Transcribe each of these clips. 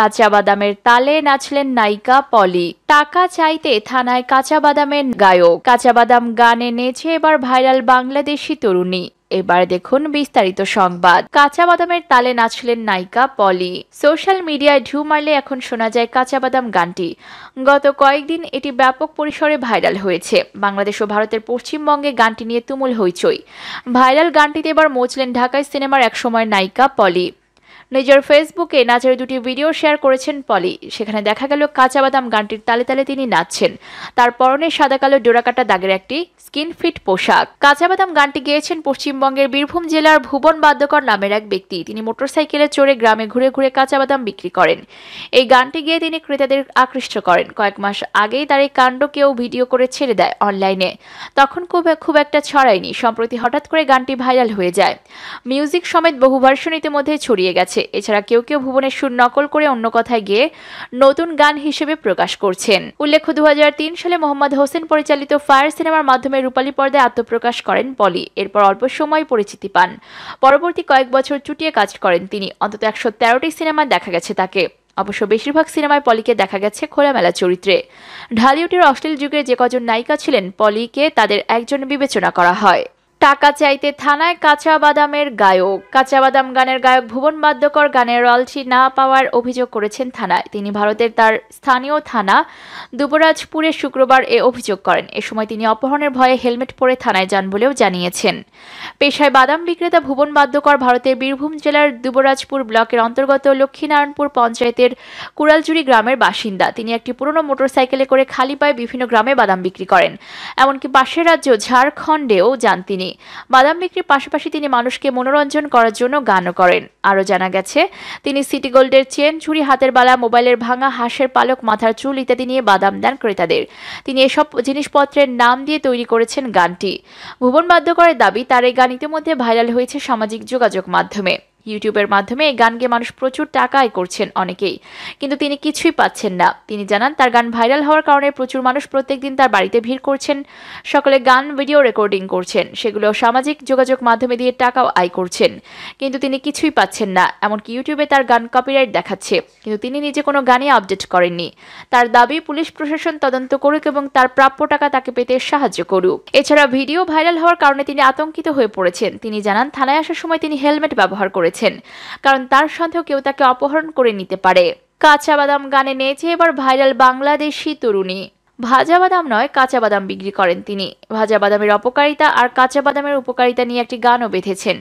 কাঁচা বাদামের তালে নাচলেন নায়িকা পলি। টাকা চাইতে থানায় কাঁচা বাদামের গায়ক। কাঁচা বাদাম গানে নেচে এবার ভাইরাল বাংলাদেশি তরুণী। এবার দেখুন বিস্তারিত সংবাদ। কাঁচা বাদামের তালে নাচলেন নায়িকা পলি। সোশ্যাল মিডিয়ায় ঢু মারলে এখন শোনা যায় কাঁচা বাদাম গানটি। গত কয়েকদিন এটি ব্যাপক পরিসরে ভাইরাল হয়েছে। বাংলাদেশ ও ভারতের পশ্চিমবঙ্গে গানটি নিয়ে তুমুল হইচই। ভাইরাল গানটিতে এবার মচলেন ঢাকায় সিনেমার একসময়ের নায়িকা পলি। নিজের ফেসবুকে নাচের দুটি ভিডিও শেয়ার করেছেন পলি। সেখানে দেখা গেল কাঁচা বাদাম গানটির তালে তালে তিনি নাচছেন। তার পরনে সাদা কালো ডোরাকাটা দাগের একটি স্কিন ফিট পোশাক। কাঁচা বাদাম গানটি গেয়েছেন পশ্চিমবঙ্গের বীরভূম জেলার ভুবন বাদ্যকর নামের এক ব্যক্তি। তিনি মোটরসাইকেলে চড়ে গ্রামে ঘুরে ঘুরে কাঁচা বাদাম বিক্রি করেন। এই গানটি গেয়ে তিনি ক্রেতাদের আকৃষ্ট করেন। কয়েক মাস আগেই তার এই কাণ্ড কেউ ভিডিও করে ছেড়ে দেয় অনলাইনে। তখন খুব একটা ছড়ায়নি। সম্প্রতি হঠাৎ করে গানটি ভাইরাল হয়ে যায়। মিউজিক সমেত বহু ভার্সন ইতিমধ্যে ছড়িয়ে গেছে। এছাড়া কেউ কেউ ভুবনের সুর নকল করে অন্য কথায় গিয়ে নতুন গান হিসেবে প্রকাশ করছেন। উল্লেখ্য 2003 সালে মোহাম্মদ হোসেন পরিচালিত ফায়ার সিনেমার মাধ্যমে রূপালী পর্দায় আত্মপ্রকাশ করেন পলি। এরপর অল্প সময় পরিচিতি পান। পরবর্তী কয়েক বছর চুটিয়ে কাজ করেন তিনি। অন্তত 113টি সিনেমা দেখা গেছে তাকে। অবশ্য বেশিরভাগ সিনেমায় পলিকে দেখা গেছে খোলামেলা চরিত্রে। ঢালিউডের অশ্লীল যুগের যে কজন নায়িকা ছিলেন পলিকে তাদের একজন বিবেচনা করা হয়। টাকা চাইতে থানায় কাঁচা বাদামের গায়ক। কাঁচা বাদাম গানের গায়ক ভুবন বাদ্যকর গানের রয়্যালটি না পাওয়ার অভিযোগ করেছেন থানায়। তিনি ভারতের তার স্থানীয় থানা দুবরাজপুরে শুক্রবার এ অভিযোগ করেন। এ সময় তিনি অপহরণের ভয়ে হেলমেট পরে থানায় যান বলেও জানিয়েছেন। পেশায় বাদাম বিক্রেতা ভুবন বাদ্যকর ভারতের বীরভূম জেলার দুবরাজপুর ব্লকের অন্তর্গত লক্ষ্মীনারায়ণপুর পঞ্চায়েতের কুড়ালজুড়ি গ্রামের বাসিন্দা। তিনি একটি পুরনো মোটরসাইকেলে করে খালি পায়ে বিভিন্ন গ্রামে বাদাম বিক্রি করেন। এমনকি পাশের রাজ্য ঝাড়খণ্ডেও যান তিনি। বাদাম বিক্রির পাশাপাশি তিনি মানুষকে মনোরঞ্জন করার জন্য গানও করেন। আরও জানা গেছে তিনি সিটি গোল্ডের চেন, ঝুড়ি, হাতের বালা, মোবাইলের ভাঙা, হাঁসের পালক, মাথার চুল ইত্যাদি নিয়ে বাদাম দেন ক্রেতাদের। তিনি এসব জিনিসপত্রের নাম দিয়ে তৈরি করেছেন গানটি। ভুবন বাদ্যকরের দাবি তার এই গান ইতিমধ্যে ভাইরাল হয়েছে সামাজিক যোগাযোগ মাধ্যমে। ইউটিউবের মাধ্যমে এই গান গেয়ে মানুষ প্রচুর টাকা আয় করছেন অনেকেই, কিন্তু তিনি কিছুই পাচ্ছেন না। তিনি জানান তার গান ভাইরাল হওয়ার কারণে প্রচুর মানুষ প্রত্যেকদিন তার বাড়িতে ভিড় করছেন। সকলে গান ভিডিও রেকর্ডিং করছেন, সেগুলো সামাজিক যোগাযোগ মাধ্যমে দিয়ে টাকাও আয় করছেন, কিন্তু তিনি কিছুই পাচ্ছেন না। এমনকি ইউটিউবে তার গান কপিরাইট দেখাচ্ছে, কিন্তু তিনি নিজে কোনো গানই আপডেট করেননি। তার দাবি পুলিশ প্রশাসন তদন্ত করুক এবং তার প্রাপ্য টাকা তাকে পেতে সাহায্য করুক। এছাড়া ভিডিও ভাইরাল হওয়ার কারণে তিনি আতঙ্কিত হয়ে পড়েছেন। তিনি জানান থানায় আসার সময় তিনি হেলমেট ব্যবহার করেছেন, কারণ তার সন্দেহ কেউ তাকে অপহরণ করে নিতে পারে। কাঁচা বাদাম গানে নেচে এবার ভাইরাল বাংলাদেশি তরুণী। ভাজা বাদাম নয়, কাঁচা বাদাম বিক্রি করেন তিনি। ভাজা বাদামের অপকারিতা আর কাঁচা বাদামের উপকারিতা নিয়ে একটি গানও বেঁধেছেন।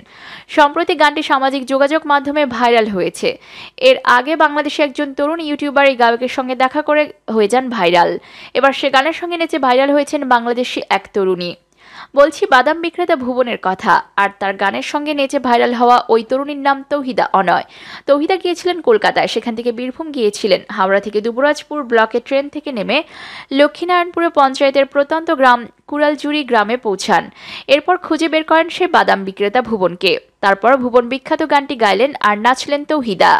সম্প্রতি গানটি সামাজিক যোগাযোগ মাধ্যমে ভাইরাল হয়েছে। এর আগে বাংলাদেশে একজন তরুণ ইউটিউবার এই গায়কের সঙ্গে দেখা করে হয়ে যান ভাইরাল। এবার সে গানের সঙ্গে নেচে ভাইরাল হয়েছেন বাংলাদেশি এক তরুণী। বলছি বাদাম বিক্রেতা ভুবনের কথা। আর তার গানের সঙ্গে নেচে ভাইরাল হওয়া ওই তরুণীর নাম তৌহিদা অনয়। তৌহিদা গিয়েছিলেন কলকাতায়, সেখান থেকে বীরভূম গিয়েছিলেন। হাওড়া থেকে দুবরাজপুর ব্লকে ট্রেন থেকে নেমে লক্ষ্মীনারায়ণপুরে পঞ্চায়েতের প্রত্যন্ত গ্রাম কুড়ালজুড়ি গ্রামে পৌঁছান। এরপর খুঁজে বের করেন সে বাদাম বিক্রেতা ভুবনকে। তারপর ভুবন বিখ্যাত গানটি গাইলেন আর নাচলেন তৌহিদা।